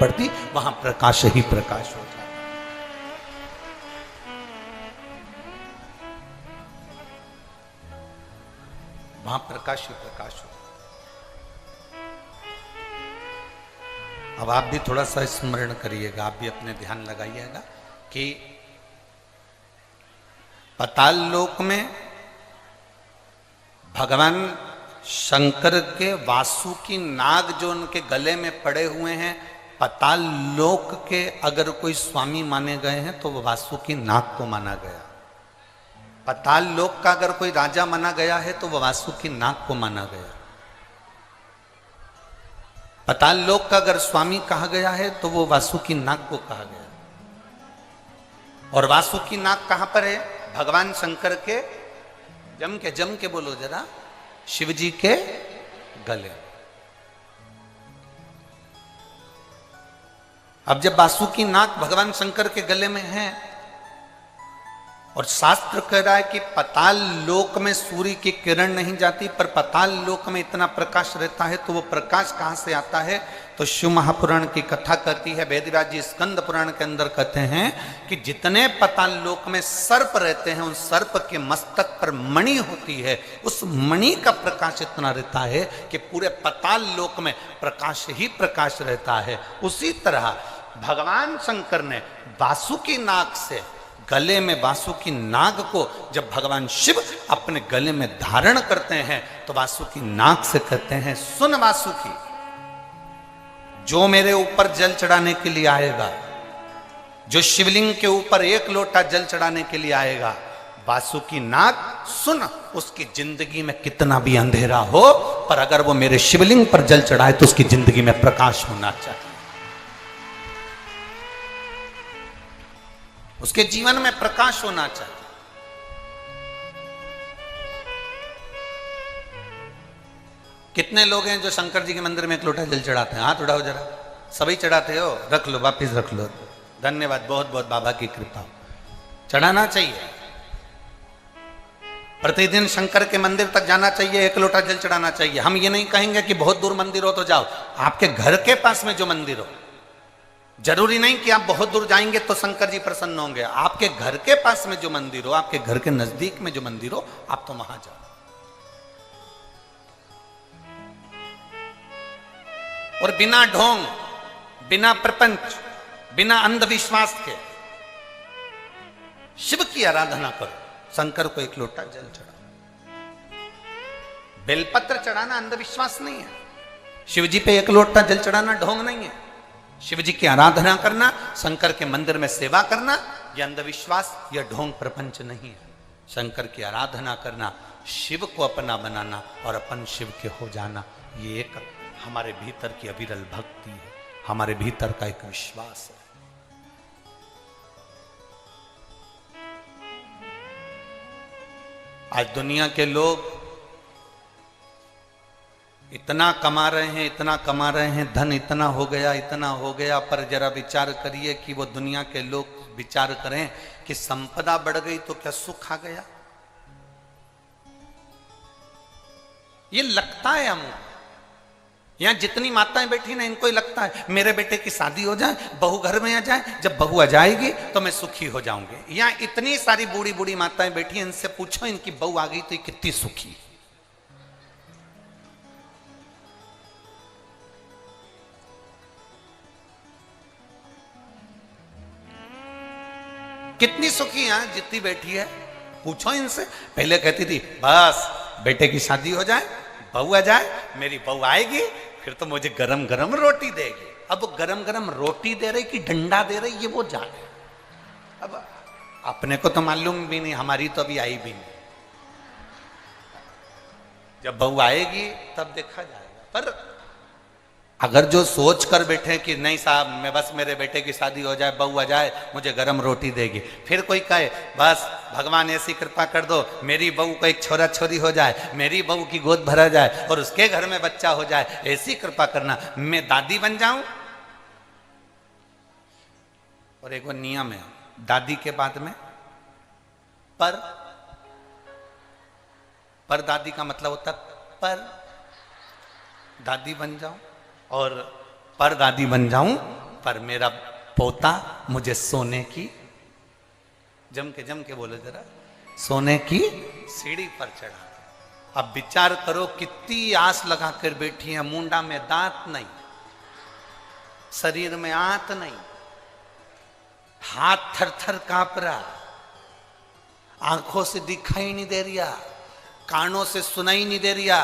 पड़ती, वहां प्रकाश ही प्रकाश होता। वहां प्रकाश ही प्रकाश होता। अब आप भी थोड़ा सा स्मरण करिएगा, आप भी अपने ध्यान लगाइएगा कि पाताल लोक में भगवान शंकर के वासुकी नाग जो उनके गले में पड़े हुए हैं, पाताल लोक के अगर कोई स्वामी माने गए हैं तो वो वासुकी नाग को माना गया। पाताल लोक का अगर कोई राजा माना गया है तो वो वासुकी नाग को माना गया। पाताल लोक का अगर स्वामी कहा गया है तो वो वासुकी नाग को कहा गया। और वासुकी नाग कहां पर है? भगवान शंकर के जम के बोलो जरा, शिव जी के गले। अब जब वासुकी नाग भगवान शंकर के गले में है और शास्त्र कह रहा है कि पाताल लोक में सूर्य की किरण नहीं जाती, पर पाताल लोक में इतना प्रकाश रहता है, तो वो प्रकाश कहां से आता है? तो शिव महापुराण की कथा कहती है, वेदव्यास जी स्कंद पुराण के अंदर कहते हैं कि जितने पाताल लोक में सर्प रहते हैं, उन सर्प के मस्तक पर मणि होती है, उस मणि का प्रकाश इतना रहता है कि पूरे पाताल लोक में प्रकाश ही प्रकाश रहता है। उसी तरह भगवान शंकर ने वासुकी नाग से, गले में वासुकी नाग को जब भगवान शिव अपने गले में धारण करते हैं तो वासुकी नाग से कहते हैं, सुन वासुकी, जो मेरे ऊपर जल चढ़ाने के लिए आएगा, जो शिवलिंग के ऊपर 1 लोटा जल चढ़ाने के लिए आएगा, वासुकी नाग सुन, उसकी जिंदगी में कितना भी अंधेरा हो, पर अगर वो मेरे शिवलिंग पर जल चढ़ाए तो उसकी जिंदगी में प्रकाश होना चाहिए, उसके जीवन में प्रकाश होना चाहिए। कितने लोग हैं जो शंकर जी के मंदिर में 1 लोटा जल चढ़ाते हैं? हाथ उठाओ जरा। सभी चढ़ाते हो? रख लो, वापिस रख लो। धन्यवाद, बहुत बहुत बाबा की कृपा। चढ़ाना चाहिए, प्रतिदिन शंकर के मंदिर तक जाना चाहिए, 1 लोटा जल चढ़ाना चाहिए। हम ये नहीं कहेंगे कि बहुत दूर मंदिर हो तो जाओ, आपके घर के पास में जो मंदिर हो, जरूरी नहीं कि आप बहुत दूर जाएंगे तो शंकर जी प्रसन्न होंगे। आपके घर के पास में जो मंदिर हो, आपके घर के नजदीक में जो मंदिर हो, आप तो वहां जाओ। और बिना ढोंग, बिना प्रपंच, बिना अंधविश्वास के शिव की आराधना करो। शंकर को 1 लोटा जल चढ़ाओ। बेलपत्र चढ़ाना अंधविश्वास नहीं है, शिव जी पे 1 लोटा जल चढ़ाना ढोंग नहीं है। शिव जी की आराधना करना, शंकर के मंदिर में सेवा करना, यह अंधविश्वास या ढोंग प्रपंच नहीं है। शंकर की आराधना करना, शिव को अपना बनाना और अपन शिव के हो जाना, ये एक हमारे भीतर की अविरल भक्ति है, हमारे भीतर का एक विश्वास है। आज दुनिया के लोग इतना कमा रहे हैं, इतना कमा रहे हैं, धन इतना हो गया, पर जरा विचार करिए कि वो दुनिया के लोग विचार करें कि संपदा बढ़ गई तो क्या सुख आ गया? ये लगता है हमको, यहां जितनी माताएं बैठी ना, इनको ही लगता है मेरे बेटे की शादी हो जाए, बहू घर में आ जाए, जब बहू आ जाएगी तो मैं सुखी हो जाऊंगी। यहां इतनी सारी बूढ़ी बूढ़ी माताएं बैठी हैं, इनसे पूछो इनकी बहू आ गई तो ये कितनी सुखी, कितनी सुखी है जितनी बैठी है, पूछो इनसे। पहले कहती थी बस बेटे की शादी हो जाए, बहू आ जाए, मेरी बहू आएगी फिर तो मुझे गरम गरम रोटी देगी। अब वो गरम गरम रोटी दे रही कि डंडा दे रही, ये वो जाने। अब अपने को तो मालूम भी नहीं, हमारी तो अभी आई भी नहीं, जब बहू आएगी तब देखा जाएगा। पर अगर जो सोच कर बैठे कि नहीं साहब मैं बस मेरे बेटे की शादी हो जाए, बहू आ जाए, मुझे गरम रोटी देगी, फिर कोई कहे बस भगवान ऐसी कृपा कर दो मेरी बहू को 1 छोरा छोरी हो जाए, मेरी बहू की गोद भरा जाए और उसके घर में बच्चा हो जाए, ऐसी कृपा करना, मैं दादी बन जाऊं। और एक वो नियम है दादी के बाद में पर दादी का मतलब होता पर दादी बन जाऊं और पर दादी बन जाऊं पर मेरा पोता मुझे सोने की, जम के बोले जरा, सोने की सीढ़ी पर चढ़ा। अब विचार करो कितनी आस लगा कर बैठी है, मुंडा में दांत नहीं, शरीर में आंत नहीं, हाथ थर थर कांप रहा, आंखों से दिखाई नहीं दे रिया, कानों से सुनाई नहीं दे रिया,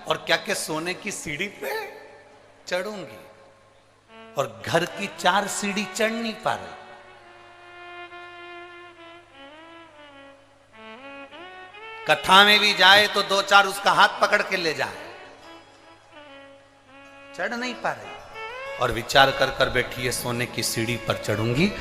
और क्या के सोने की सीढ़ी पे चढ़ूंगी, और घर की 4 सीढ़ी चढ़ नहीं पा रही। कथा में भी जाए तो 2-4 उसका हाथ पकड़ के ले जाए, चढ़ नहीं पा रही, और विचार कर कर बैठी है सोने की सीढ़ी पर चढ़ूंगी।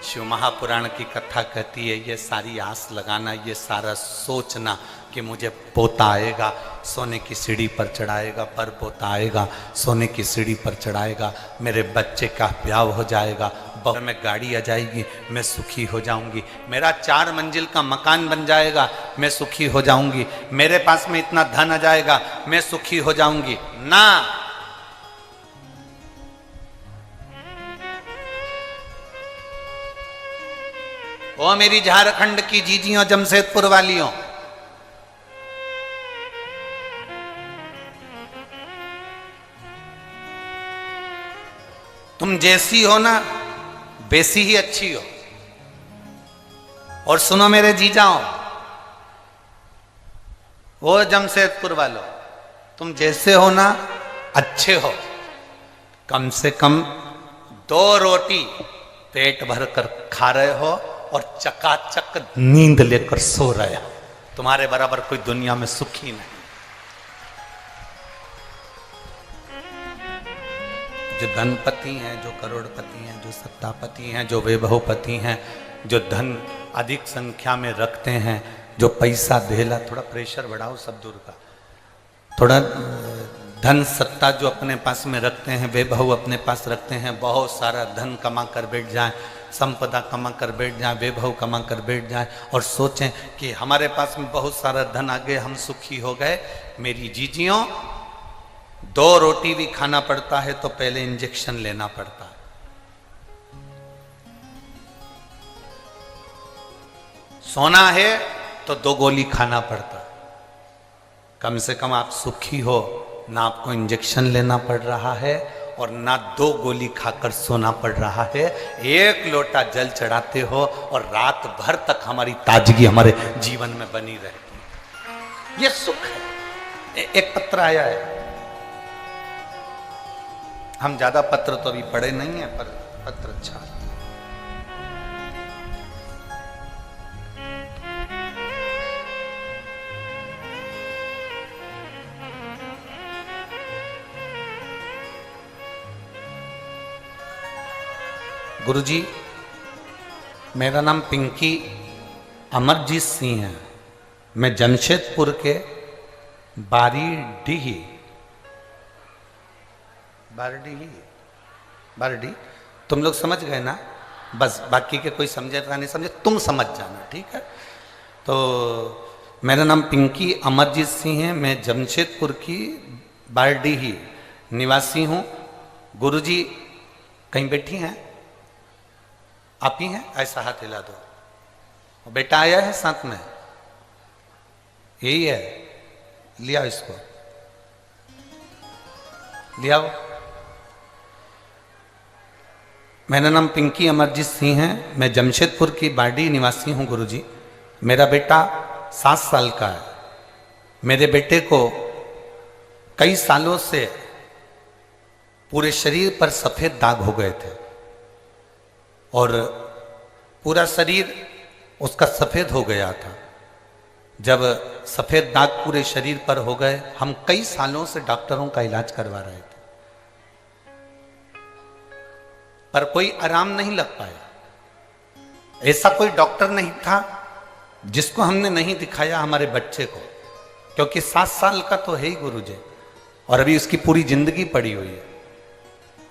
शिव महापुराण की कथा कहती है ये सारी आस लगाना, ये सारा सोचना कि मुझे पोता आएगा, सोने की सीढ़ी पर चढ़ाएगा, पर पोता आएगा, सोने की सीढ़ी पर चढ़ाएगा, मेरे बच्चे का ब्याह हो जाएगा, बहू में गाड़ी आ जाएगी, मैं सुखी हो जाऊंगी, मेरा 4 मंजिल का मकान बन जाएगा, मैं सुखी हो जाऊंगी, मेरे पास में इतना धन आ जाएगा, मैं सुखी हो जाऊंगी। ना, ओ मेरी झारखंड की जीजियों, जमशेदपुर वालियों, तुम जैसी हो ना वैसी ही अच्छी हो। और सुनो मेरे जीजाओ, वो जमशेदपुर वालों, तुम जैसे हो ना अच्छे हो, कम से कम 2 रोटी पेट भर कर खा रहे हो और चकाचक नींद लेकर सो रहे हो। तुम्हारे बराबर कोई दुनिया में सुखी नहीं। जो धनपति हैं, जो करोड़पति हैं, जो सत्तापति हैं, जो वैभवपति हैं, जो धन अधिक संख्या में रखते हैं, जो पैसा धेला, थोड़ा प्रेशर बढ़ाओ सब दूर का, थोड़ा धन सत्ता जो अपने पास में रखते हैं, वैभव अपने पास रखते हैं, बहुत सारा धन कमा कर बैठ जाए, संपदा कमा कर बैठ जाए, वैभव कमा कर बैठ जाए, और सोचें कि हमारे पास में बहुत सारा धन आ गए, हम सुखी हो गए। मेरी जीजियों, 2 रोटी भी खाना पड़ता है तो पहले इंजेक्शन लेना पड़ता है। सोना है तो 2 गोली खाना पड़ता है। कम से कम आप सुखी हो, ना आपको इंजेक्शन लेना पड़ रहा है और ना 2 गोली खाकर सोना पड़ रहा है। 1 लोटा जल चढ़ाते हो और रात भर तक हमारी ताजगी हमारे जीवन में बनी रहती है। ये सुख है। एक पत्र आया है, हम ज्यादा पत्र तो अभी पढ़े नहीं है, पर पत्र अच्छा है। गुरुजी, मेरा नाम पिंकी अमरजीत सिंह है, मैं जमशेदपुर के बारीडीह तुम लोग समझ गए ना, बस बाकी के कोई समझेगा नहीं समझे, तुम समझ जाना, ठीक है। तो मेरा नाम पिंकी अमरजीत सिंह है, मैं जमशेदपुर की बारडीह निवासी हूँ। गुरुजी कहीं बैठी हैं? आप ही हैं? ऐसा हाथ हिला दो। बेटा आया है साथ में? यही है, लिया इसको, लिया। मेरा नाम पिंकी अमरजीत सिंह है, मैं जमशेदपुर की बारडीह निवासी हूँ। गुरुजी, मेरा बेटा 7 साल का है। मेरे बेटे को कई सालों से पूरे शरीर पर सफेद दाग हो गए थे और पूरा शरीर उसका सफेद हो गया था। जब सफेद दाग पूरे शरीर पर हो गए, हम कई सालों से डॉक्टरों का इलाज करवा रहे थे, पर कोई आराम नहीं लग पाया। ऐसा कोई डॉक्टर नहीं था जिसको हमने नहीं दिखाया हमारे बच्चे को, क्योंकि 7 साल का तो है ही गुरुजी, और अभी उसकी पूरी जिंदगी पड़ी हुई है।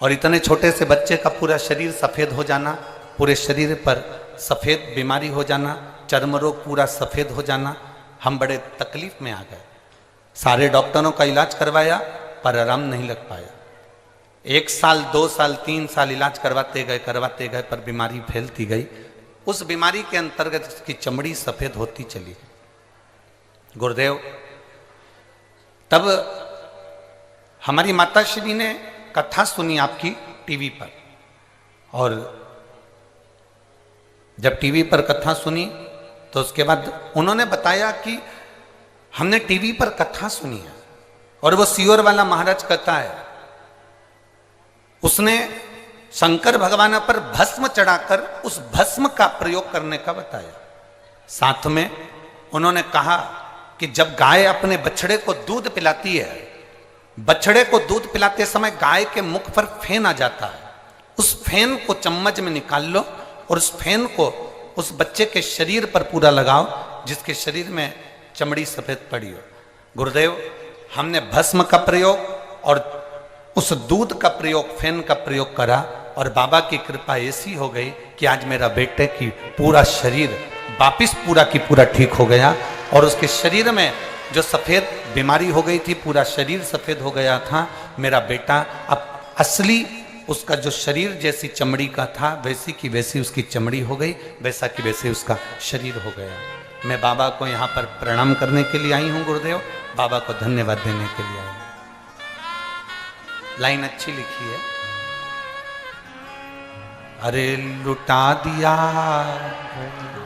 और इतने छोटे से बच्चे का पूरा शरीर सफेद हो जाना, पूरे शरीर पर सफेद बीमारी हो जाना, चर्म रोग पूरा सफेद हो जाना, हम बड़े तकलीफ में आ गए। सारे डॉक्टरों का इलाज करवाया पर आराम नहीं लग पाया। 1 साल 2 साल 3 साल इलाज करवाते गए पर बीमारी फैलती गई। उस बीमारी के अंतर्गत उसकी चमड़ी सफेद होती चली। गुरुदेव, तब हमारी माता श्री ने कथा सुनी आपकी टीवी पर, और जब टीवी पर कथा सुनी तो उसके बाद उन्होंने बताया कि हमने टीवी पर कथा सुनी है और वो सीहोर वाला महाराज कहता है, उसने शंकर भगवान पर भस्म चढ़ाकर उस भस्म का प्रयोग करने का बताया। साथ में उन्होंने कहा कि जब गाय अपने बछड़े को दूध पिलाती है, बछड़े को दूध पिलाते समय गाय के मुख पर फेन आ जाता है, उस फेन को चम्मच में निकाल लो और उस फेन को उस बच्चे के शरीर पर पूरा लगाओ जिसके शरीर में चमड़ी सफेद पड़ी हो। गुरुदेव, हमने भस्म का प्रयोग और उस दूध का प्रयोग, फेन का प्रयोग करा और बाबा की कृपा ऐसी हो गई कि आज मेरा बेटे की पूरा शरीर वापिस पूरा की पूरा ठीक हो गया और उसके शरीर में जो सफेद बीमारी हो गई थी, पूरा शरीर सफेद हो गया था। मेरा बेटा अब असली उसका जो शरीर जैसी चमड़ी का था वैसी की वैसी उसकी चमड़ी हो गई, वैसा की वैसे उसका शरीर हो गया। मैं बाबा को यहाँ पर प्रणाम करने के लिए आई हूँ गुरुदेव, बाबा को धन्यवाद देने के लिए आई हूँ। लाइन अच्छी लिखी है। अरे लुटा दिया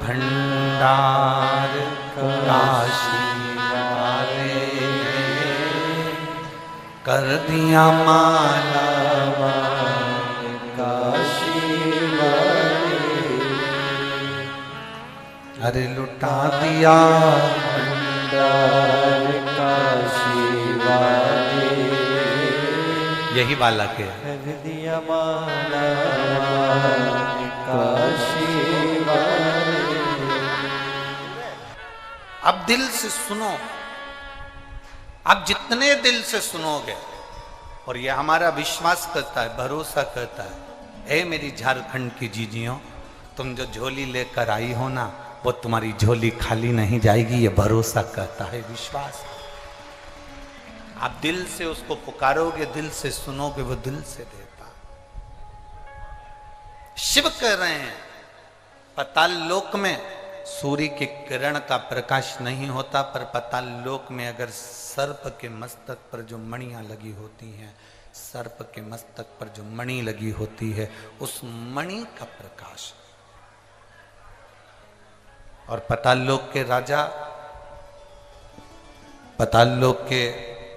भंडार काशी वाले, कर दिया माला काशी वाले, अरे लुटा दिया भंडार काशी वाले, यही वाला के कर दिया माला काशी वाले। अब दिल से सुनो, आप जितने दिल से सुनोगे, और ये हमारा विश्वास करता है, भरोसा करता है, ए मेरी झारखंड की जीजियों, तुम जो झोली लेकर आई हो ना, वो तुम्हारी झोली खाली नहीं जाएगी, ये भरोसा करता है, विश्वास। आप दिल से उसको पुकारोगे, दिल से सुनोगे, वो दिल से देता। शिव कह रहे हैं पाताल लोक में सूर्य के किरण का प्रकाश नहीं होता, पर पाताल लोक में अगर सर्प के मस्तक पर जो मणियां लगी होती हैं, सर्प के मस्तक पर जो मणि लगी होती है, उस मणि का प्रकाश। और पाताल लोक के राजा, पाताल लोक के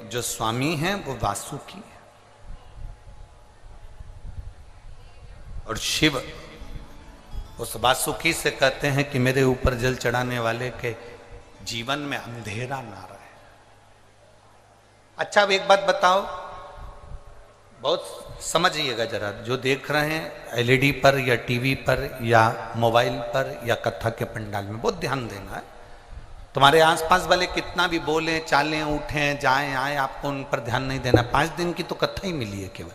जो स्वामी हैं वो वासुकी है, और शिव उस वासुकी से कहते हैं कि मेरे ऊपर जल चढ़ाने वाले के जीवन में अंधेरा ना रहे। अच्छा, अब एक बात बताओ, बहुत समझिएगा जरा, जो देख रहे हैं एलईडी पर या टीवी पर या मोबाइल पर या कथा के पंडाल में, बहुत ध्यान देना है। तुम्हारे आसपास वाले कितना भी बोले, चालें, उठें, जाएं, आए, आपको उन पर ध्यान नहीं देना। 5 दिन की तो कथा ही मिली है केवल।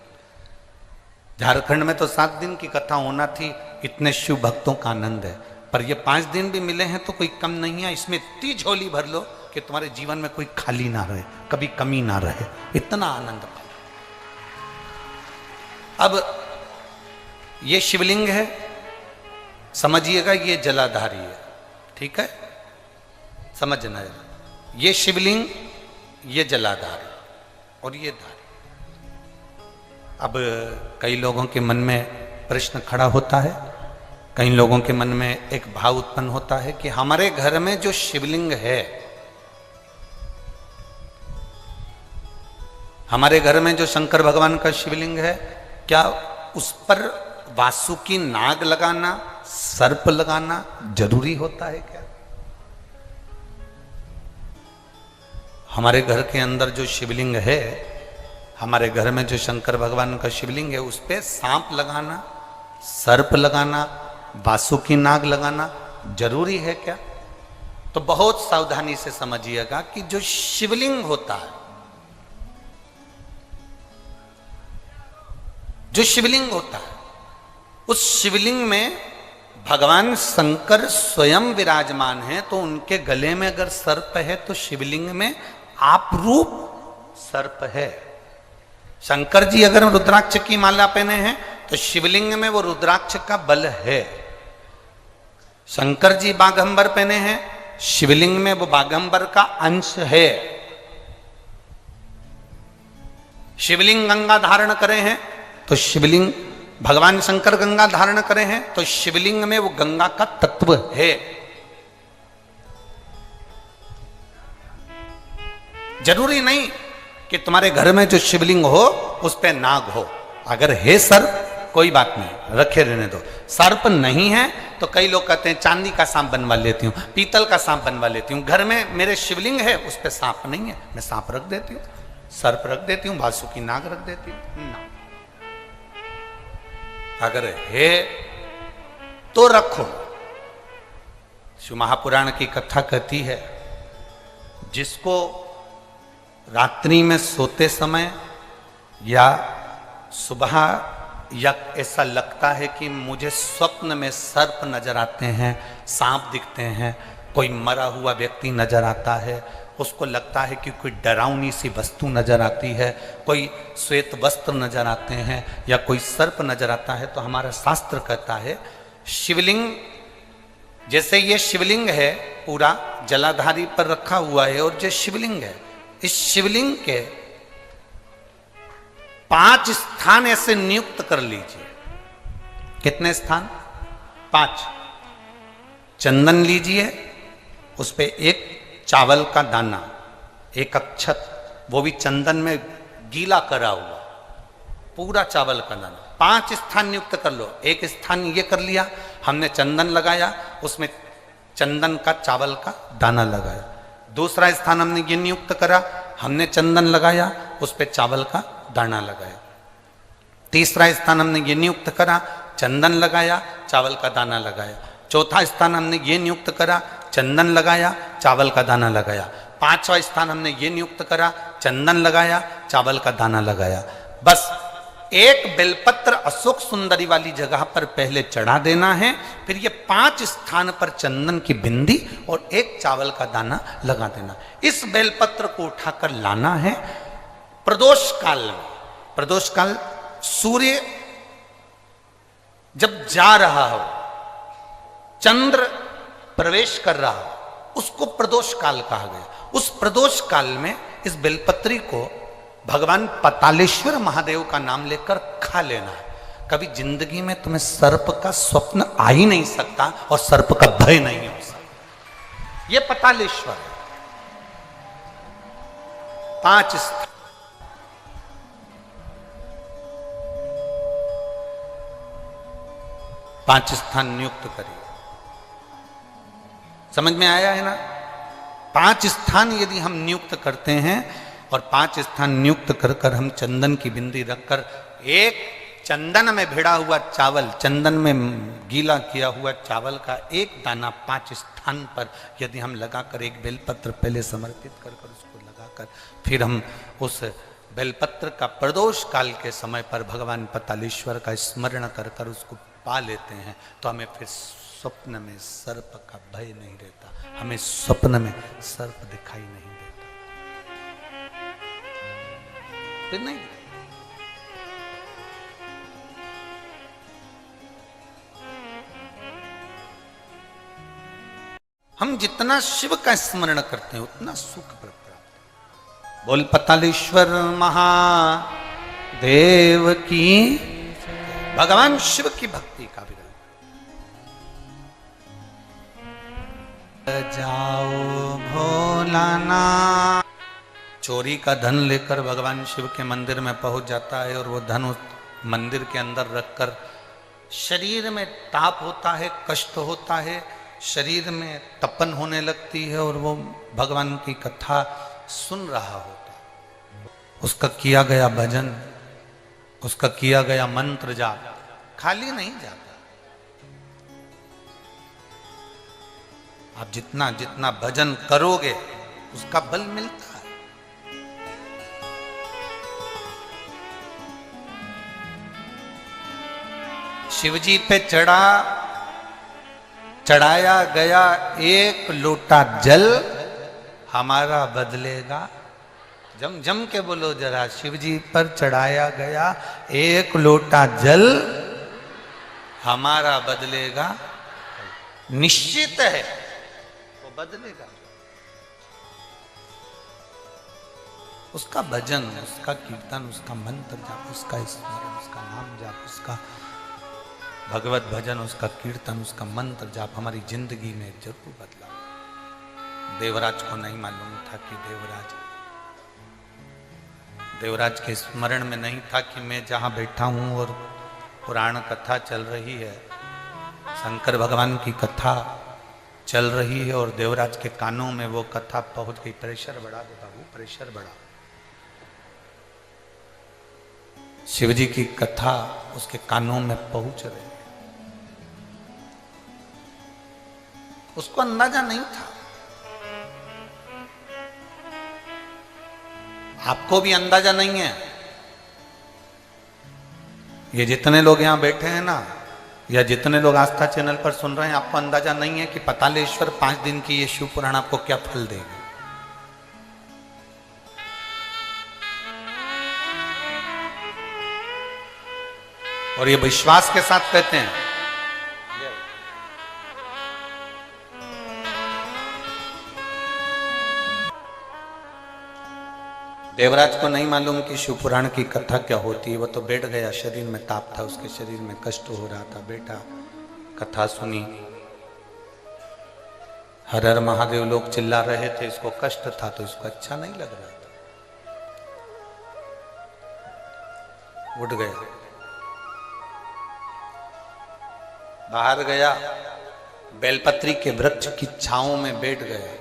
झारखंड में तो 7 दिन की कथा होना थी, इतने शिव भक्तों का आनंद है, पर ये 5 दिन भी मिले हैं तो कोई कम नहीं है। इसमें इतनी झोली भर लो कि तुम्हारे जीवन में कोई खाली ना रहे, कभी कमी ना रहे, इतना आनंद पाओ। अब ये शिवलिंग है, समझिएगा, ये जलाधारी है, ठीक है, समझना है। ये शिवलिंग, ये जलाधारी और ये धारी। अब कई लोगों के मन में प्रश्न खड़ा होता है, कई लोगों के मन में एक भाव उत्पन्न होता है कि हमारे घर में जो शिवलिंग है, हमारे घर में जो शंकर भगवान का शिवलिंग है, क्या उस पर वासुकी नाग लगाना, सर्प लगाना जरूरी होता है क्या? हमारे घर के अंदर जो शिवलिंग है, हमारे घर में जो शंकर भगवान का शिवलिंग है, उस पे सांप लगाना, सर्प लगाना, वासुकी नाग लगाना जरूरी है क्या? तो बहुत सावधानी से समझिएगा कि जो शिवलिंग होता है, जो शिवलिंग होता है, उस शिवलिंग में भगवान शंकर स्वयं विराजमान है, तो उनके गले में अगर सर्प है तो शिवलिंग में आप रूप सर्प है। शंकर जी अगर रुद्राक्ष की माला पहने हैं तो शिवलिंग में वो रुद्राक्ष का बल है। शंकर जी बाघंबर पहने हैं, शिवलिंग में वो बाघंबर का अंश है। शिवलिंग गंगा धारण करे हैं तो शिवलिंग, भगवान शंकर गंगा धारण करे हैं तो शिवलिंग में वो गंगा का तत्व है। जरूरी नहीं कि तुम्हारे घर में जो शिवलिंग हो उस पे नाग हो। अगर है सर्प कोई बात नहीं, रखे रहने दो। सर्प नहीं है तो कई लोग कहते हैं चांदी का सांप बनवा लेती हूँ, पीतल का सांप बनवा लेती हूँ। घर में मेरे शिवलिंग है उस पे सांप नहीं है, मैं सांप रख देती हूँ, सर्प रख देती हूँ, वासुकी नाग रख देती हूँ ना। अगर है तो रखो। शिव महापुराण की कथा कहती है, जिसको रात्रि में सोते समय या सुबह या ऐसा लगता है कि मुझे स्वप्न में सर्प नजर आते हैं, सांप दिखते हैं, कोई मरा हुआ व्यक्ति नजर आता है, उसको लगता है कि कोई डरावनी सी वस्तु नजर आती है, कोई श्वेत वस्त्र नजर आते हैं या कोई सर्प नजर आता है, तो हमारा शास्त्र कहता है शिवलिंग, जैसे ये शिवलिंग है पूरा जलाधारी पर रखा हुआ है, और जो शिवलिंग है इस शिवलिंग के 5 स्थान ऐसे नियुक्त कर लीजिए। कितने स्थान? 5। चंदन लीजिए, उस पे एक चावल का दाना, एक अक्षत, वो भी चंदन में गीला करा हुआ, पूरा चावल का दाना। 5 स्थान नियुक्त कर लो। एक स्थान ये कर लिया, हमने चंदन लगाया, उसमें चंदन का चावल का दाना लगाया। दूसरा स्थान हमने ये नियुक्त करा, हमने चंदन लगाया, उस पे चावल का दाना लगाया। तीसरा स्थान हमने ये नियुक्त करा, चंदन लगाया, चावल का दाना लगाया। चौथा स्थान हमने ये नियुक्त करा, चंदन लगाया, चावल का दाना लगाया। 5वां स्थान हमने ये नियुक्त करा, चंदन लगाया, चावल का दाना लगाया। बस एक बेलपत्र अशोक सुंदरी वाली जगह पर पहले चढ़ा देना है, फिर ये 5 स्थान पर चंदन की बिंदी और एक चावल का दाना लगा देना। इस बेलपत्र को उठाकर लाना है प्रदोष काल में। प्रदोष काल सूर्य जब जा रहा हो, चंद्र प्रवेश कर रहा हो, उसको प्रदोष काल कहा गया। उस प्रदोष काल में इस बेलपत्री को भगवान पतालेश्वर महादेव का नाम लेकर खा लेना है। कभी जिंदगी में तुम्हें सर्प का स्वप्न आ ही नहीं सकता और सर्प का भय नहीं हो सकता। यह पतालेश्वर है। 5 स्थान, पांच स्थान नियुक्त करिए। समझ में आया है ना? 5 स्थान यदि हम नियुक्त करते हैं और 5 स्थान नियुक्त कर कर हम चंदन की बिंदी रखकर एक चंदन में भिड़ा हुआ चावल, चंदन में गीला किया हुआ चावल का एक दाना 5 स्थान पर यदि हम लगाकर एक बेलपत्र पहले समर्पित कर कर उसको लगाकर फिर हम उस बेलपत्र का प्रदोष काल के समय पर भगवान पतालेश्वर का स्मरण कर कर उसको पा लेते हैं, तो हमें फिर स्वप्न में सर्प का भय नहीं रहता, हमें स्वप्न में सर्प दिखाई नहीं देता। फिर नहीं, हम जितना शिव का स्मरण करते हैं उतना सुख प्राप्त है। बोल पतालेश्वर महादेव की, भगवान शिव की भक्ति का विधान। जाओ भोलाना, चोरी का धन लेकर भगवान शिव के मंदिर में पहुंच जाता है और वो धन उस मंदिर के अंदर रखकर शरीर में ताप होता है, कष्ट होता है, शरीर में तपन होने लगती है और वो भगवान की कथा सुन रहा होता है। उसका किया गया भजन, उसका किया गया मंत्र जाप खाली नहीं जाता। आप जितना जितना भजन करोगे उसका बल मिलता है। शिवजी पे चढ़ाया गया 1 लोटा जल हमारा बदलेगा जम जम के बोलो जरा, शिव जी पर चढ़ाया गया एक लोटा जल हमारा बदलेगा, निश्चित है वो बदलेगा। उसका भजन, उसका कीर्तन, उसका मंत्र जाप, उसका स्मरण, उसका नाम जाप, उसका भगवत भजन, उसका कीर्तन, उसका मंत्र जाप हमारी जिंदगी में जरूर बदला। देवराज को नहीं मालूम था कि देवराज के स्मरण में नहीं था कि मैं जहां बैठा हूं और पुराण कथा चल रही है, शंकर भगवान की कथा चल रही है और देवराज के कानों में वो कथा पहुंच गई। प्रेशर बढ़ा देता, वो प्रेशर बढ़ा। शिव जी की कथा उसके कानों में पहुंच रही। उसको अंदाजा नहीं था। आपको भी अंदाजा नहीं है। ये जितने लोग यहां बैठे हैं ना, या जितने लोग आस्था चैनल पर सुन रहे हैं, आपको अंदाजा नहीं है कि पतालेश्वर 5 दिन की ये शिव पुराण आपको क्या फल देगा। और ये विश्वास के साथ कहते हैं। देवराज को नहीं मालूम कि शिव पुराण की कथा क्या होती है। वो तो बैठ गया, शरीर में ताप था, उसके शरीर में कष्ट हो रहा था। बेटा कथा सुनी, हर हर महादेव लोग चिल्ला रहे थे, इसको कष्ट था तो इसको अच्छा नहीं लग रहा था। उठ गया, बाहर गया, बेलपत्री के वृक्ष की छांव में बैठ गया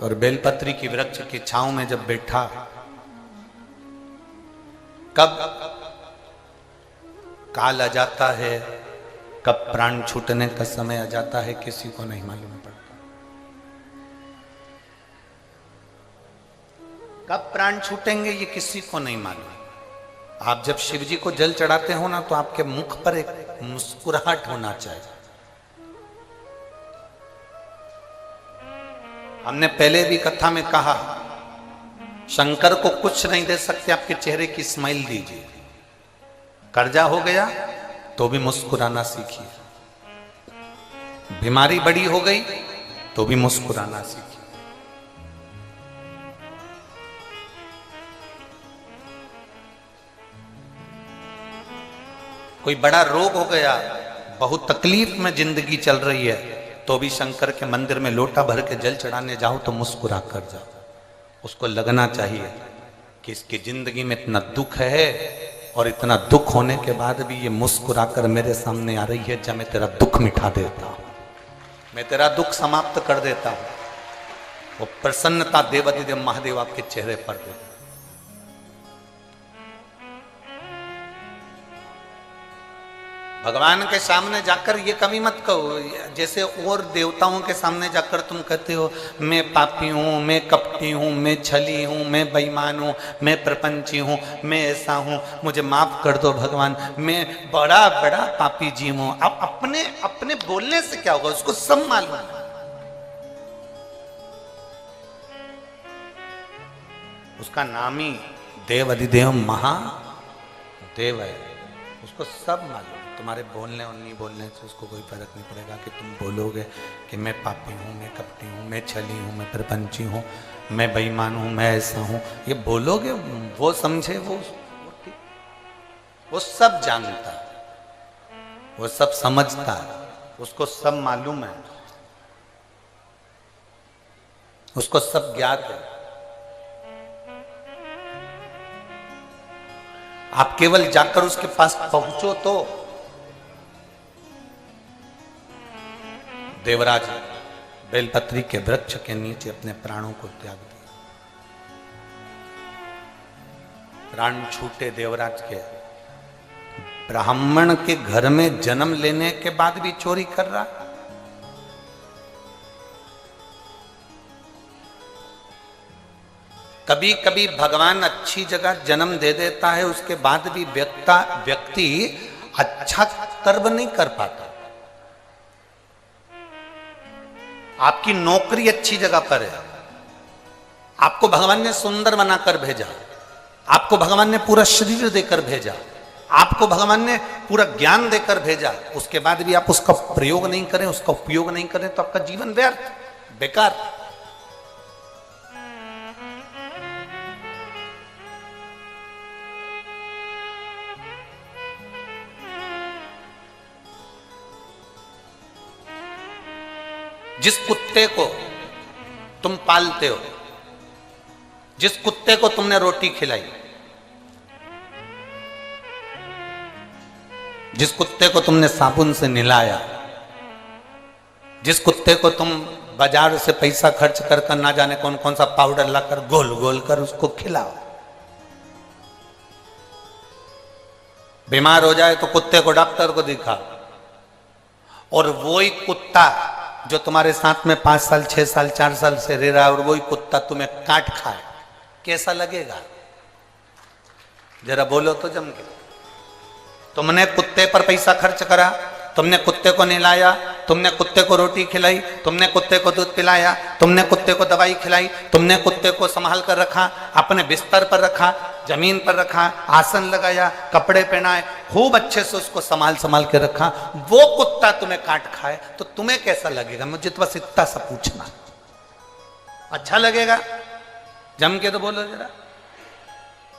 और बेलपत्री की वृक्ष की छांव में जब बैठा, कब काल आ जाता है, कब प्राण छूटने का समय आ जाता है, किसी को नहीं मालूम पड़ता। कब प्राण छूटेंगे ये किसी को नहीं मालूम। आप जब शिव जी को जल चढ़ाते हो ना, तो आपके मुख पर एक मुस्कुराहट होना चाहिए। हमने पहले भी कथा में कहा, शंकर को कुछ नहीं दे सकते, आपके चेहरे की स्माइल दीजिए। कर्जा हो गया तो भी मुस्कुराना सीखिए, बीमारी बड़ी हो गई तो भी मुस्कुराना सीखिए। कोई बड़ा रोग हो गया, बहुत तकलीफ में जिंदगी चल रही है, तो भी शंकर के मंदिर में लोटा भर के जल चढ़ाने जाओ तो मुस्कुरा कर जाओ। उसको लगना चाहिए कि इसकी जिंदगी में इतना दुख है और इतना दुख होने के बाद भी ये मुस्कुरा कर मेरे सामने आ रही है। जब मैं तेरा दुख मिटा देता हूं, मैं तेरा दुख समाप्त कर देता हूं, वो प्रसन्नता देवाधिदेव महादेव आपके चेहरे पर देता। भगवान के सामने जाकर ये कभी मत कहो, जैसे और देवताओं के सामने जाकर तुम कहते हो मैं पापी हूँ, मैं कपटी हूँ, मैं छली हूँ, मैं बेईमान हूँ, मैं प्रपंची हूँ, मैं ऐसा हूँ, मुझे माफ कर दो भगवान, मैं बड़ा बड़ा पापी जीव हूँ। अब अपने अपने बोलने से क्या होगा, उसको सब मालूम है। उसका नाम ही देव अधिदेव महादेव है, उसको सब मालूम। तुम्हारे बोलने और नहीं बोलने से उसको कोई फर्क नहीं पड़ेगा कि तुम बोलोगे कि मैं पापी हूँ, मैं कपटी हूँ, मैं छली हूँ, मैं प्रपंची हूँ, मैं बेईमान हूँ, मैं ऐसा हूँ। ये बोलोगे, वो समझे, वो सब जानता है, वो सब समझता है, उसको सब मालूम है, उसको सब ज्ञात है। आप केवल जाकर उसके पास पहुंचो तो। देवराज बेलपत्री के वृक्ष के नीचे अपने प्राणों को त्याग दिया। प्राण छूटे देवराज के। ब्राह्मण के घर में जन्म लेने के बाद भी चोरी कर रहा। कभी कभी भगवान अच्छी जगह जन्म दे देता है, उसके बाद भी व्यक्ति अच्छा कर्म नहीं कर पाता। आपकी नौकरी अच्छी जगह पर है, आपको भगवान ने सुंदर बनाकर भेजा, आपको भगवान ने पूरा शरीर देकर भेजा, आपको भगवान ने पूरा ज्ञान देकर भेजा, उसके बाद भी आप उसका प्रयोग नहीं करें, उसका उपयोग नहीं करें, तो आपका जीवन व्यर्थ, बेकार। जिस कुत्ते को तुम पालते हो, जिस कुत्ते को तुमने रोटी खिलाई, जिस कुत्ते को तुमने साबुन से नहलाया, जिस कुत्ते को तुम बाजार से पैसा खर्च कर ना जाने कौन कौन सा पाउडर लाकर गोल गोल कर उसको खिलाओ, बीमार हो जाए तो कुत्ते को डॉक्टर को दिखा, और वही कुत्ता जो तुम्हारे साथ में 5 साल 6 साल 4 साल से रह रहा है और वही कुत्ता तुम्हें काट खाए, कैसा लगेगा? जरा बोलो तो जम के। तुमने कुत्ते पर पैसा खर्च करा, तुमने कुत्ते को नहलाया, तुमने कुत्ते को रोटी खिलाई, तुमने कुत्ते को दूध पिलाया, तुमने कुत्ते को दवाई खिलाई, तुमने कुत्ते को संभाल कर रखा, अपने बिस्तर पर रखा, जमीन पर रखा, आसन लगाया, कपड़े पहनाए, खूब अच्छे से उसको संभाल के रखा, वो कुत्ता तुम्हें काट खाए तो तुम्हें कैसा लगेगा? मुझे तो बस इतना सा पूछना। अच्छा लगेगा? जम के तो बोलो जरा।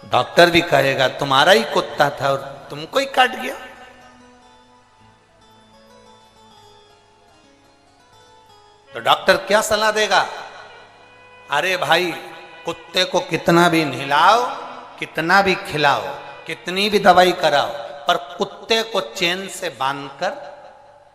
डॉक्टर भी कहेगा तुम्हारा ही कुत्ता था और तुमको ही काट गया। तो डॉक्टर क्या सलाह देगा? अरे भाई, कुत्ते को कितना भी नहलाओ, कितना भी खिलाओ, कितनी भी दवाई कराओ, पर कुत्ते को चेन से बांधकर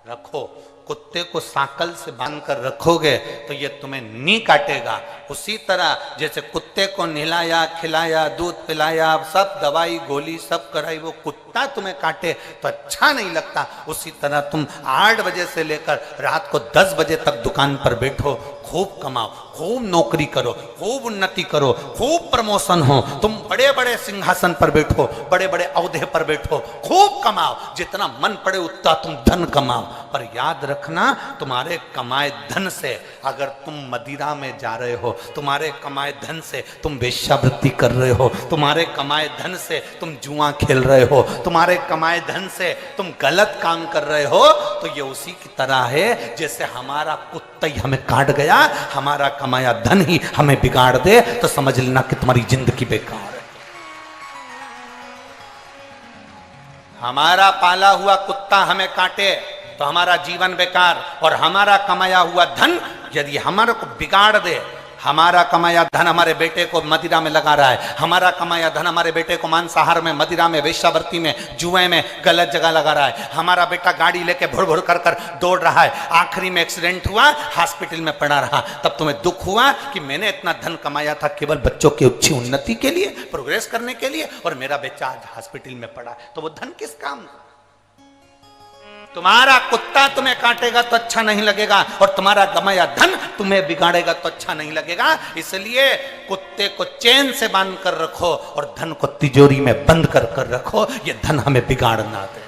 रखो, कुत्ते को सांकल से बांधकर रखोगे तो ये तुम्हें नहीं काटेगा। उसी तरह जैसे कुत्ते को नहलाया, खिलाया, दूध पिलाया, सब दवाई गोली सब कराई, वो कुत्ता तुम्हें काटे तो अच्छा नहीं लगता। उसी तरह तुम 8 बजे से लेकर रात को 10 बजे तक दुकान पर बैठो, खूब कमाओ, खूब नौकरी करो, खूब उन्नति करो, खूब प्रमोशन हो, तुम बड़े बड़े सिंहासन पर बैठो, बड़े बड़े औहदे पर बैठो, खूब कमाओ, जितना मन पड़े उतना तुम धन कमाओ, पर याद रखना तुम्हारे कमाए धन से अगर तुम मदिरा में जा रहे हो, तुम्हारे कमाए धन से तुम वेश्यावृत्ति कर रहे हो, तुम्हारे कमाए धन से तुम जुआ खेल रहे हो, तुम्हारे कमाए धन से तुम गलत काम कर रहे हो, तो ये उसी की तरह है जैसे हमारा कुत्ता ही हमें काट गया, हमारा कमाया धन ही हमें बिगाड़ दे, तो समझ लेना कि तुम्हारी जिंदगी बेकार है। हमारा पाला हुआ कुत्ता हमें काटे तो हमारा जीवन बेकार, और हमारा कमाया हुआ धन यदि हमारे को बिगाड़ दे, हमारा कमाया धन हमारे बेटे को मदिरा में लगा रहा है, हमारा कमाया धन हमारे बेटे को मांसाहार में, मदिरा में, वेश्यावृत्ति में, जुए में, गलत जगह लगा रहा है, हमारा बेटा गाड़ी लेके भुड़ भुड़ कर दौड़ रहा है, आखिरी में एक्सीडेंट हुआ, हॉस्पिटल में पड़ा रहा, तब तुम्हें दुख हुआ कि मैंने इतना धन कमाया था केवल बच्चों की अच्छी उन्नति के लिए, प्रोग्रेस करने के लिए, और मेरा बेटा आज हॉस्पिटल में पड़ा, तो वो धन किस काम का? तुम्हारा कुत्ता तुम्हें काटेगा तो अच्छा नहीं लगेगा, और तुम्हारा कमाया धन तुम्हें बिगाड़ेगा तो अच्छा नहीं लगेगा। इसलिए कुत्ते को चेन से बांध कर रखो और धन को तिजोरी में बंद कर कर रखो, ये धन हमें बिगाड़ ना दे,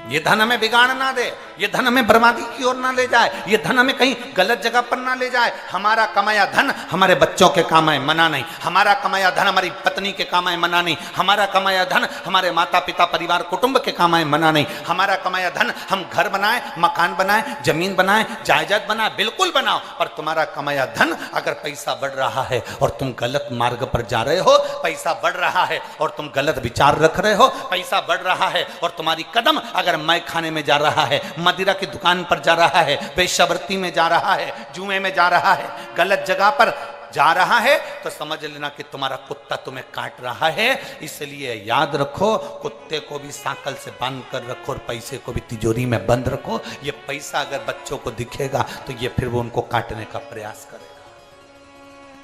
ये धन हमें बिगाड़ ना दे, ये धन हमें बर्बादी की ओर ना ले जाए, ये धन हमें कहीं गलत जगह पर ना ले जाए। हमारा कमाया धन हमारे बच्चों के काम आए, मना नहीं, हमारा कमाया धन हमारी पत्नी के काम आए, मना नहीं, हमारा कमाया धन हमारे माता पिता परिवार कुटुंब के काम आए, मना नहीं, हमारा कमाया धन हम घर बनाए, मकान बनाए, जमीन बनाए, जायदाद बनाए, बिल्कुल बनाओ, पर तुम्हारा कमाया धन अगर पैसा बढ़ रहा है और तुम गलत मार्ग पर जा रहे हो, पैसा बढ़ रहा है और तुम गलत विचार रख रहे हो, पैसा बढ़ रहा है और तुम्हारी कदम अगर मैं खाने में जा रहा है, मदिरा की दुकान पर जा रहा है, वेश्यावृत्ति में जा रहा है, जुए में जा रहा है, गलत जगह पर जा रहा है, तो समझ लेना कि तुम्हारा कुत्ता तुम्हें काट रहा है। इसलिए याद रखो, कुत्ते को भी सांकल से बांध कर रखो और पैसे को भी तिजोरी में बंद रखो। ये पैसा अगर बच्चों को दिखेगा तो ये फिर वो उनको काटने का प्रयास करेगा।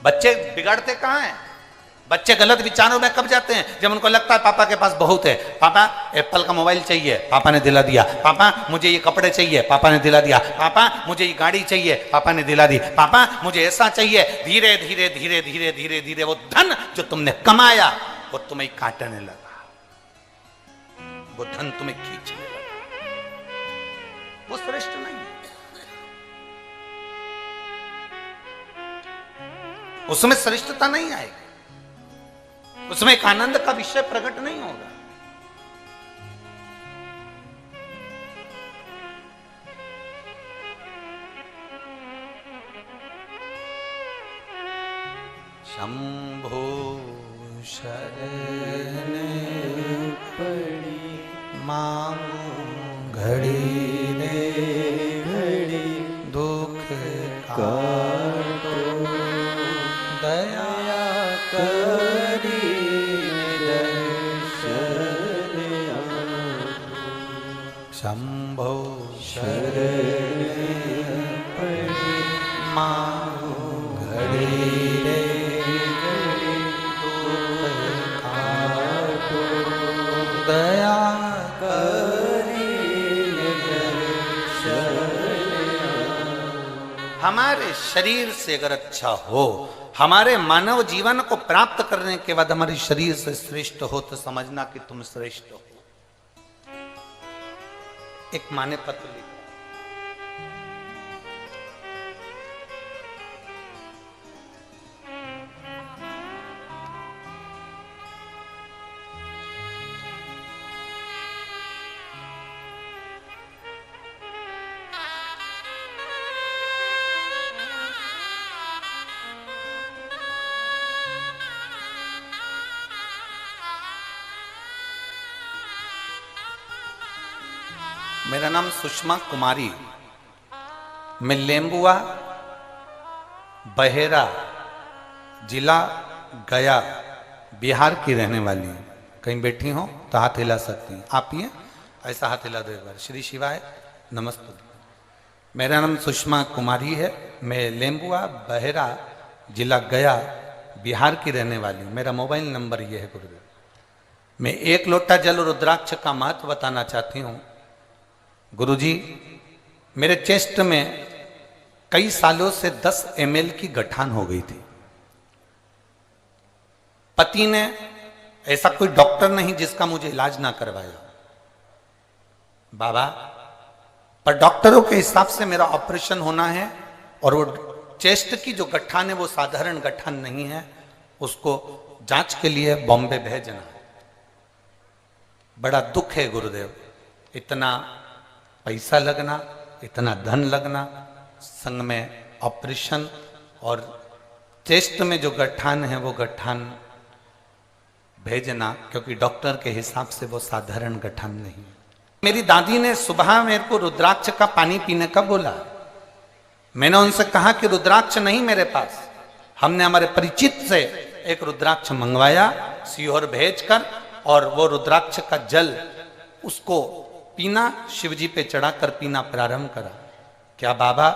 बच्चे बिगड़ते कहाँ हैं? बच्चे गलत विचारों में कब जाते हैं? जब उनको लगता है पापा के पास बहुत है, पापा एप्पल का मोबाइल चाहिए, पापा ने दिला दिया, पापा मुझे ये कपड़े चाहिए, पापा ने दिला दिया, पापा मुझे ये गाड़ी चाहिए, पापा ने दिला दी, पापा मुझे ऐसा चाहिए। धीरे धीरे धीरे धीरे धीरे धीरे वो धन जो तुमने कमाया वो तुम्हें काटने लगा, वो धन तुम्हें खींचने लगा। वो श्रेष्ठ नहीं है। उसमें श्रेष्ठता नहीं आएगी, उसमें एक आनंद का विषय प्रकट नहीं होगा। शंभो शरण पड़ी मांगू घड़ी रे घड़ी दुख काटो दया करी दर्शन शंभो शरण पड़ी मांगू घड़ी रे दया हमारे शरीर से अगर अच्छा हो, हमारे मानव जीवन को प्राप्त करने के बाद हमारे शरीर से श्रेष्ठ हो, तो समझना कि तुम श्रेष्ठ हो। एक माँ ने पत्र लिखा, मेरा नाम सुषमा कुमारी, मैं लेम्बुआ बहेरा जिला गया बिहार की रहने वाली हूँ। कहीं बैठी हो तो हाथ हिला सकती हैं आप, ये ऐसा हाथ हिला दो एक बार। श्री शिवाय नमस्ते। मेरा नाम सुषमा कुमारी है, मैं लेम्बुआ बहेरा जिला गया बिहार की रहने वाली हूँ। मेरा मोबाइल नंबर ये है गुरुदेव। मैं एक लोटा जल रुद्राक्ष का महत्व बताना चाहती हूँ। गुरुजी, मेरे चेस्ट में कई सालों से 10 ml की गठान हो गई थी। पति ने, ऐसा कोई डॉक्टर नहीं जिसका मुझे इलाज ना करवाया बाबा, पर डॉक्टरों के हिसाब से मेरा ऑपरेशन होना है और वो चेस्ट की जो गठान है वो साधारण गठान नहीं है, उसको जांच के लिए बॉम्बे भेजना है। बड़ा दुख है गुरुदेव, इतना पैसा लगना, इतना धन लगना, संग में ऑपरेशन, और चेस्ट में जो गठान है वो गठान भेजना, क्योंकि डॉक्टर के हिसाब से वो साधारण गठान नहीं है। मेरी दादी ने सुबह मेरे को रुद्राक्ष का पानी पीने का बोला। मैंने उनसे कहा कि रुद्राक्ष नहीं मेरे पास। हमने हमारे परिचित से एक रुद्राक्ष मंगवाया सीहोर भेजकर, और वो रुद्राक्ष का जल उसको पीना, शिवजी पे चढ़ाकर पीना प्रारंभ करा। क्या बाबा